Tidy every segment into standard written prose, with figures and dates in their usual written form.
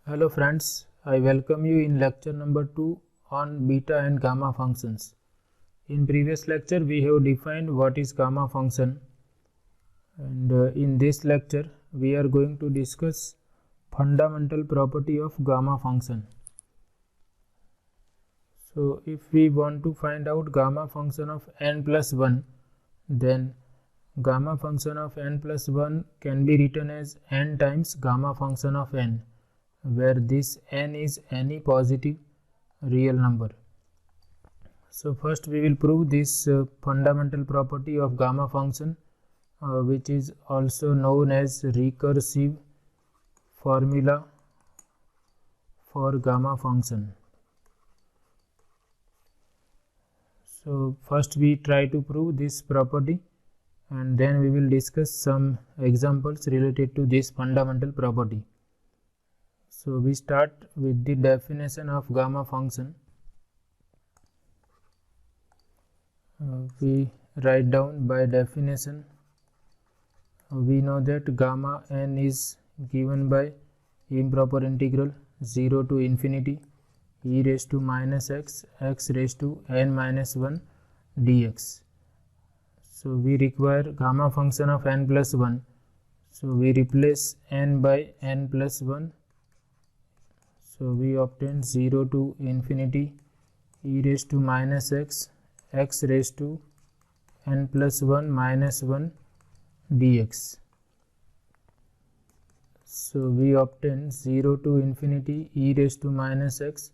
Hello friends, I welcome you in lecture number 2 on beta and gamma functions. In previous lecture we have defined what is gamma function, and in this lecture we are going to discuss fundamental property of gamma function. So if we want to find out gamma function of n plus 1, then gamma function of n plus 1 can be written as n times gamma function of n, where this n is any positive real number. So first we will prove this fundamental property of gamma function, which is also known as recursive formula for gamma function. So first we try to prove this property, and then we will discuss some examples related to this fundamental property. So we start with the definition of gamma function. We write down by definition. We know that gamma n is given by improper integral 0 to infinity e raised to minus x raised to n minus 1 dx. So we require gamma function of n plus 1. So we replace n by n plus 1. So we obtain 0 to infinity e raised to minus x raised to n plus 1 minus 1 dx. So we obtain 0 to infinity e raised to minus x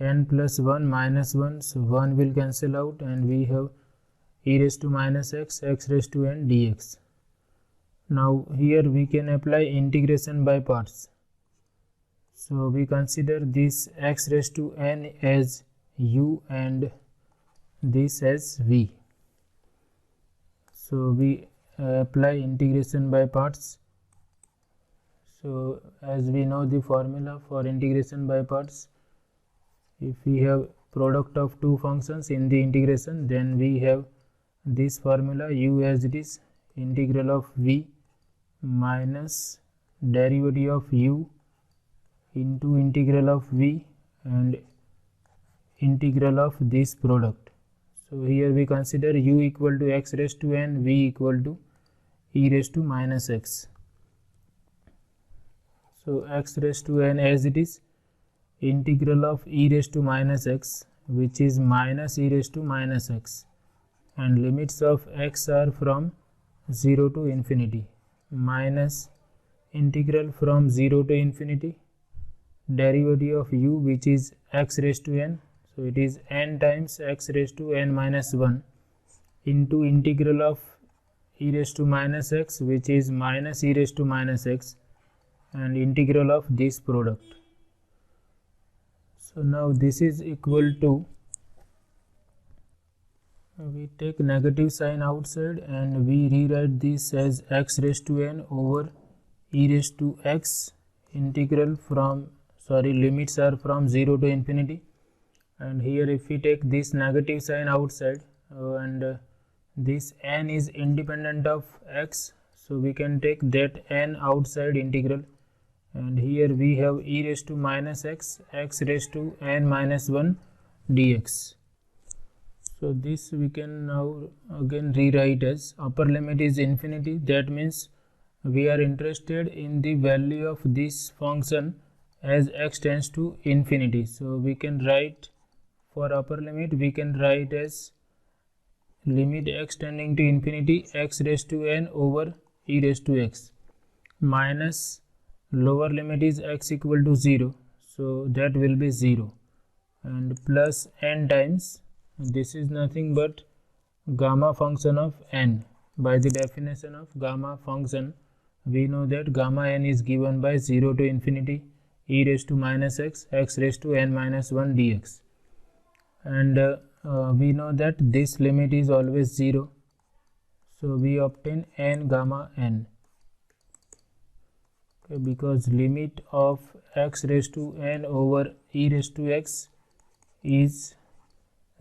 n plus 1 minus 1. So 1 will cancel out and we have e raised to minus x raised to n dx. Now here we can apply integration by parts. So we consider this x raised to n as u and this as v. So we apply integration by parts. So as we know the formula for integration by parts, if we have product of two functions in the integration, then we have this formula u as it is integral of v minus derivative of u into integral of v and integral of this product. So here we consider u equal to x raised to n, v equal to e raised to minus x. So x raised to n as it is integral of e raised to minus x, which is minus e raised to minus x, and limits of x are from 0 to infinity, minus integral from 0 to infinity derivative of u, which is x raised to n. So it is n times x raised to n minus 1 into integral of e raised to minus x, which is minus e raised to minus x, and integral of this product. So now this is equal to, we take negative sign outside and we rewrite this as x raised to n over e raised to x, integral from, limits are from 0 to infinity. And here if we take this negative sign outside and this n is independent of x, so we can take that n outside integral, and here we have e raised to minus x raised to n minus 1 dx. So this we can now again rewrite as upper limit is infinity. That means we are interested in the value of this function as x tends to infinity. So we can write, for upper limit we can write as limit x tending to infinity x raised to n over e raised to x, minus lower limit is x equal to 0, so that will be 0, and plus n times, this is nothing but gamma function of n. By the definition of gamma function, we know that gamma n is given by 0 to infinity e raised to minus x raised to n minus 1 dx, and we know that this limit is always 0, so we obtain n gamma n. Okay, because limit of x raised to n over e raised to x is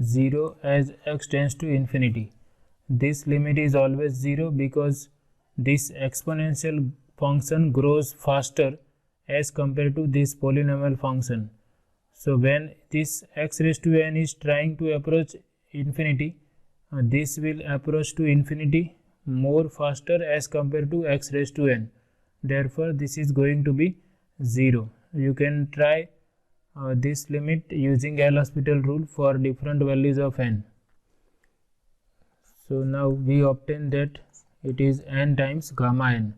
0 as x tends to infinity. This limit is always 0 because this exponential function grows faster as compared to this polynomial function. So when this x raised to n is trying to approach infinity, this will approach to infinity more faster as compared to x raised to n. Therefore this is going to be 0. You can try this limit using L'Hospital rule for different values of n. So now we obtain that it is n times gamma n.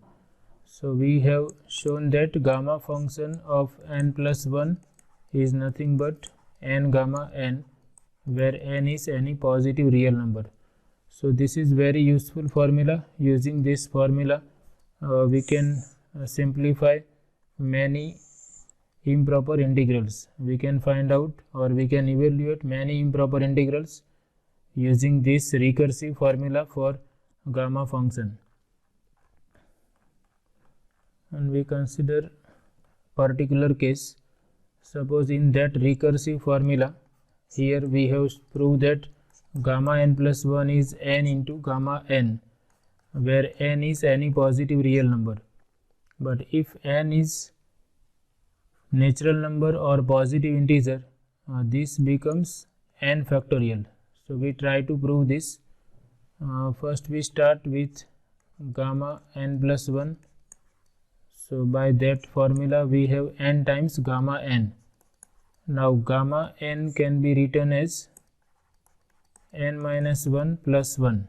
So we have shown that gamma function of n plus 1 is nothing but n gamma n, where n is any positive real number. So this is very useful formula. Using this formula we can simplify many improper integrals. We can find out or we can evaluate many improper integrals using this recursive formula for gamma function. And we consider particular case. Suppose in that recursive formula, here we have proved that gamma n plus 1 is n into gamma n, where n is any positive real number. But if n is natural number or positive integer, this becomes n factorial. So we try to prove this. First we start with gamma n plus 1. So by that formula we have n times gamma n. Now gamma n can be written as n minus 1 plus 1.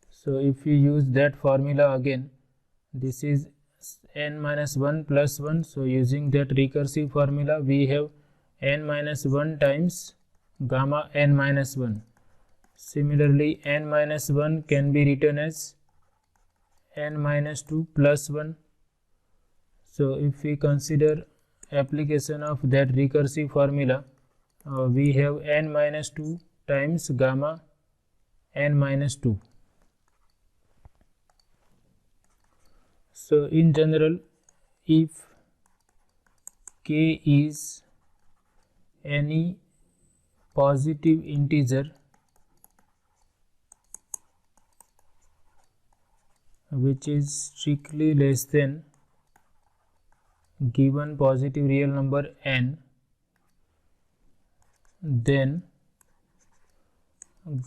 So if we use that formula again, this is n minus 1 plus 1. So using that recursive formula we have n minus 1 times gamma n minus 1. Similarly n minus 1 can be written as n minus 2 plus 1. So if we consider application of that recursive formula, we have n minus 2 times gamma n minus 2. So in general, if k is any positive integer which is strictly less than given positive real number n, then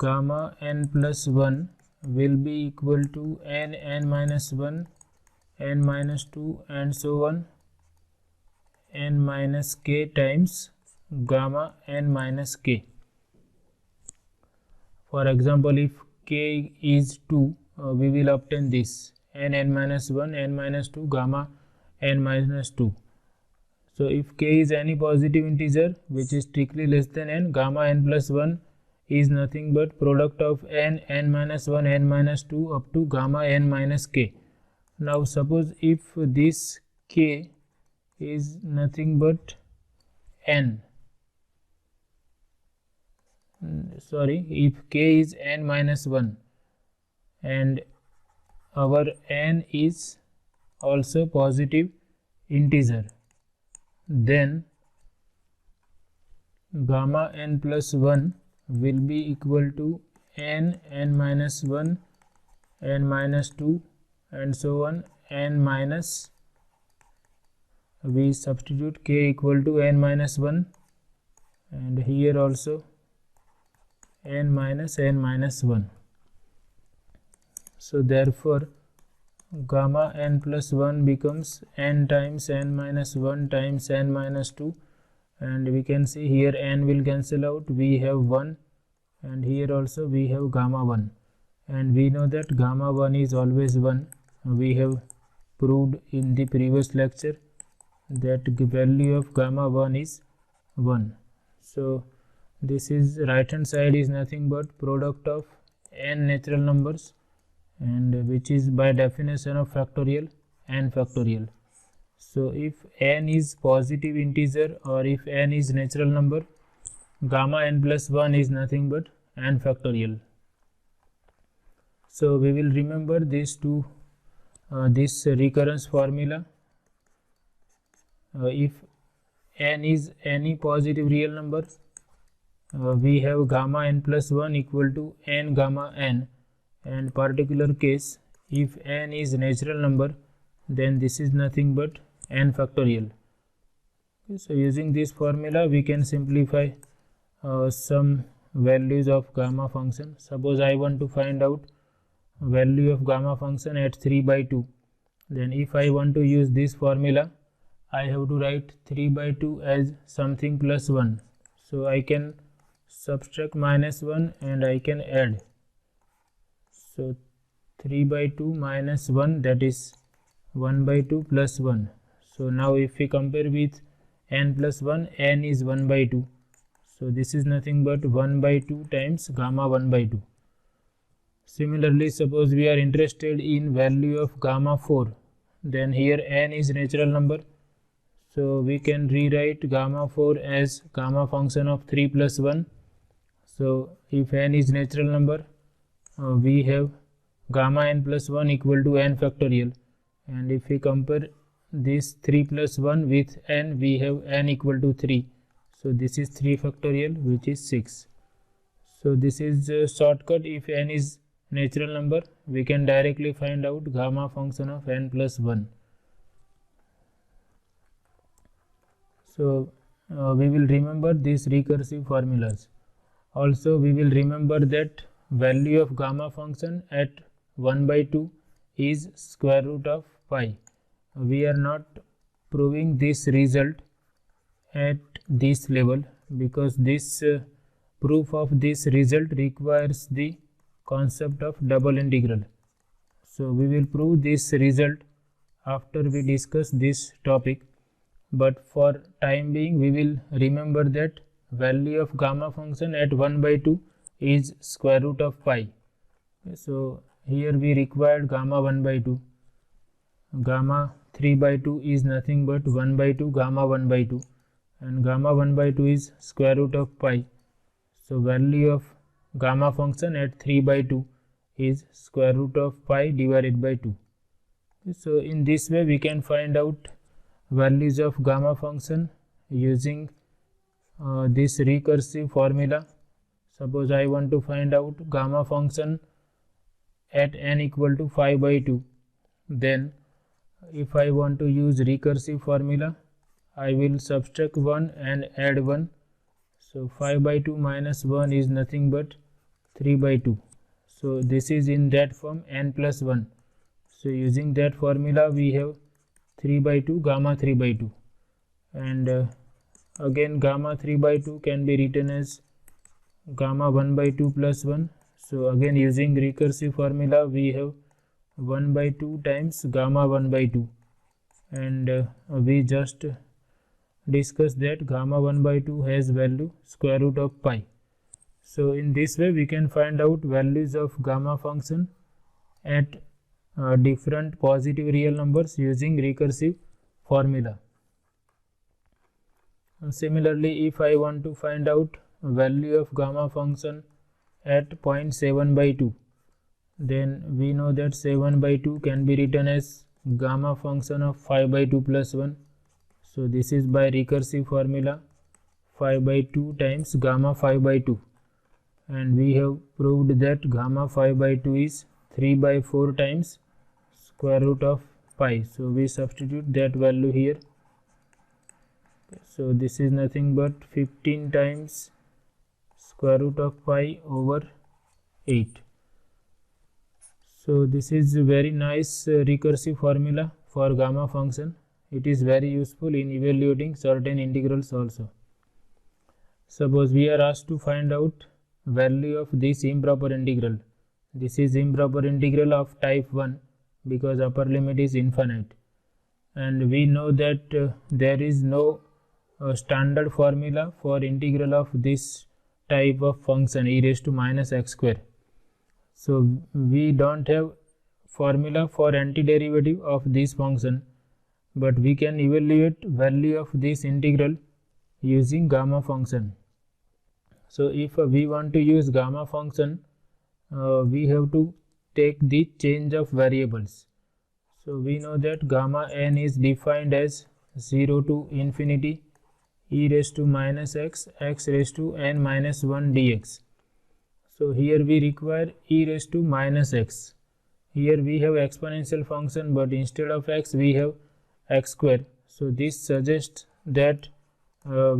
gamma n plus 1 will be equal to n minus 1, n minus 2 and so on, n minus k times gamma n minus k. For example, if k is 2, we will obtain this n minus 1, n minus 2, gamma n minus 2. So if k is any positive integer which is strictly less than n, gamma n plus 1 is nothing but product of n minus 1, n minus 2 up to gamma n minus k. Now suppose if this k is nothing but n, if k is n minus 1 and our n is also positive integer, then gamma n plus 1 will be equal to n minus 1, n minus 2 and so on, n minus, we substitute k equal to n minus 1 and here also n minus 1. So therefore gamma n plus 1 becomes n times n minus 1 times n minus 2, and we can see here n will cancel out, we have 1, and here also we have gamma 1, and we know that gamma 1 is always 1. We have proved in the previous lecture that the value of gamma 1 is 1. So this is right hand side is nothing but product of n natural numbers, and which is by definition of factorial n factorial. So if n is positive integer or if n is natural number, gamma n plus 1 is nothing but n factorial. So we will remember these two, this recurrence formula. If n is any positive real number, we have gamma n plus 1 equal to n gamma n, and particular case if n is natural number, then this is nothing but n factorial. Okay, so using this formula we can simplify some values of gamma function. Suppose I want to find out value of gamma function at 3/2, then if I want to use this formula, I have to write 3/2 as something plus 1. So I can subtract -1 and I can add. So 3/2 minus 1, that is 1/2 plus 1. So now if we compare with n plus 1, n is 1/2. So this is nothing but 1/2 times gamma 1/2. Similarly, suppose we are interested in value of gamma 4, then here n is natural number. So we can rewrite gamma 4 as gamma function of 3 plus 1. So if n is natural number, we have gamma n plus 1 equal to n factorial, and if we compare this 3 plus 1 with n, we have n equal to 3. So this is 3 factorial, which is 6. So this is a shortcut. If n is natural number, we can directly find out gamma function of n plus 1. So we will remember these recursive formulas. Also we will remember that value of gamma function at 1/2 is square root of pi. We are not proving this result at this level because this proof of this result requires the concept of double integral. So we will prove this result after we discuss this topic, but for time being we will remember that value of gamma function at 1/2 is square root of pi. So here we required gamma 1/2. Gamma 3/2 is nothing but 1/2 gamma 1/2, and gamma 1/2 is square root of pi. So value of gamma function at 3/2 is square root of pi divided by 2. So in this way we can find out values of gamma function using this recursive formula. Suppose I want to find out gamma function at n equal to 5/2, then if I want to use recursive formula, I will subtract 1 and add 1. So 5/2 minus 1 is nothing but 3/2. So this is in that form n plus 1. So using that formula we have 3/2 gamma 3/2, and again gamma 3/2 can be written as gamma 1/2 plus 1. So again using recursive formula we have 1/2 times gamma 1/2, and we just discussed that gamma 1/2 has value square root of pi. So in this way we can find out values of gamma function at different positive real numbers using recursive formula. Similarly, if I want to find out value of gamma function at 0.7/2, then we know that 7/2 can be written as gamma function of 5/2 plus 1. So this is by recursive formula 5/2 times gamma 5/2, and we have proved that gamma 5/2 is 3/4 times square root of pi. So we substitute that value here. So this is nothing but 15 times square root of pi over 8. So this is a very nice recursive formula for gamma function. It is very useful in evaluating certain integrals also. Suppose we are asked to find out value of this improper integral. This is improper integral of type 1 because upper limit is infinite, and we know that there is no standard formula for integral of this type of function e raised to minus x square. So we don't have formula for antiderivative of this function, but we can evaluate value of this integral using gamma function. So if we want to use gamma function, we have to take the change of variables. So we know that gamma n is defined as 0 to infinity e raised to minus x, x raised to n minus 1 dx. So here we require e raised to minus x. here we have exponential function, but instead of x we have x square. So this suggests that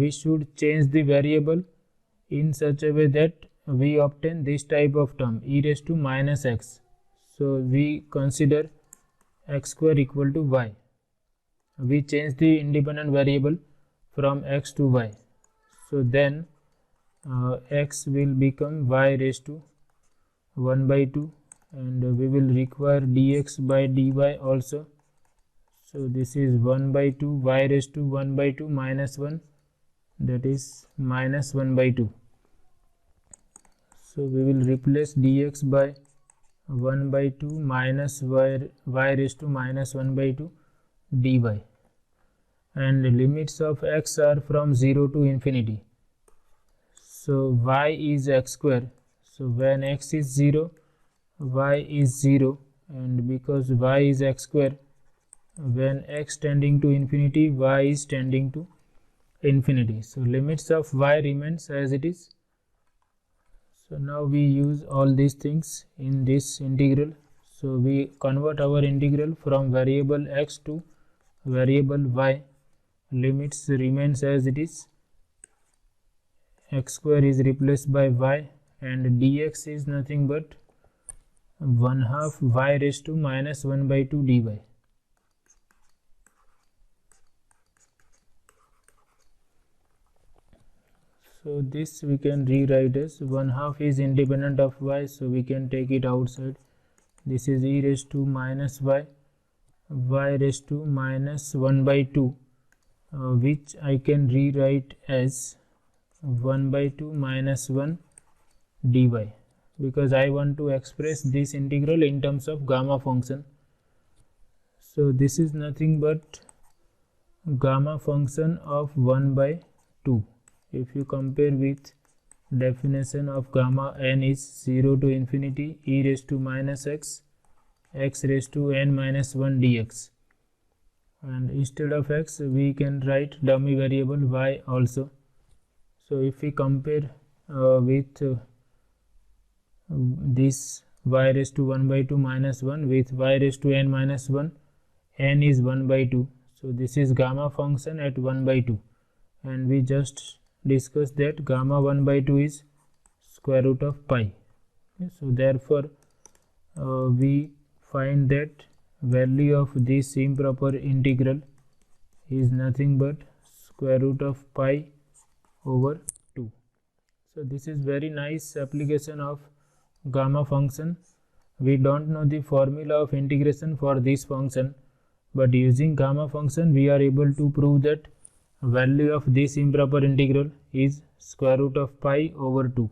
we should change the variable in such a way that we obtain this type of term, e raised to minus x. So we consider x square equal to y. We change the independent variable from x to y. So then x will become y raised to 1 by 2, and we will require dx by dy also. So this is 1 by 2 y raised to 1 by 2 minus 1, that is minus 1 by 2. So we will replace dx by 1 by 2 minus y raised to minus 1 by 2 dy, and the limits of x are from 0 to infinity. So y is x square. So when x is 0, y is 0, and because y is x square, when x tending to infinity, y is tending to infinity. So limits of y remains as it is. So now we use all these things in this integral. So we convert our integral from variable x to variable y. Limits remains as it is. X square is replaced by y, and dx is nothing but 1/2 y raised to minus 1 by 2 dy. So this we can rewrite as 1/2 is independent of y, so we can take it outside. This is e raised to minus y raised to minus 1 by 2, which I can rewrite as 1 by 2 minus 1 dy, because I want to express this integral in terms of gamma function. So this is nothing but gamma function of 1 by 2. If you compare with definition of gamma, n is 0 to infinity e raised to minus x raised to n minus 1 dx, and instead of x we can write dummy variable y also. So if we compare with this y raised to 1 by 2 minus 1 with y raised to n minus 1, n is 1 by 2. So this is gamma function at 1 by 2, and we just discussed that gamma 1 by 2 is square root of pi. Okay, so therefore we find that value of this improper integral is nothing but square root of pi over 2. So this is very nice application of gamma function. We don't know the formula of integration for this function, but using gamma function we are able to prove that value of this improper integral is square root of pi over 2.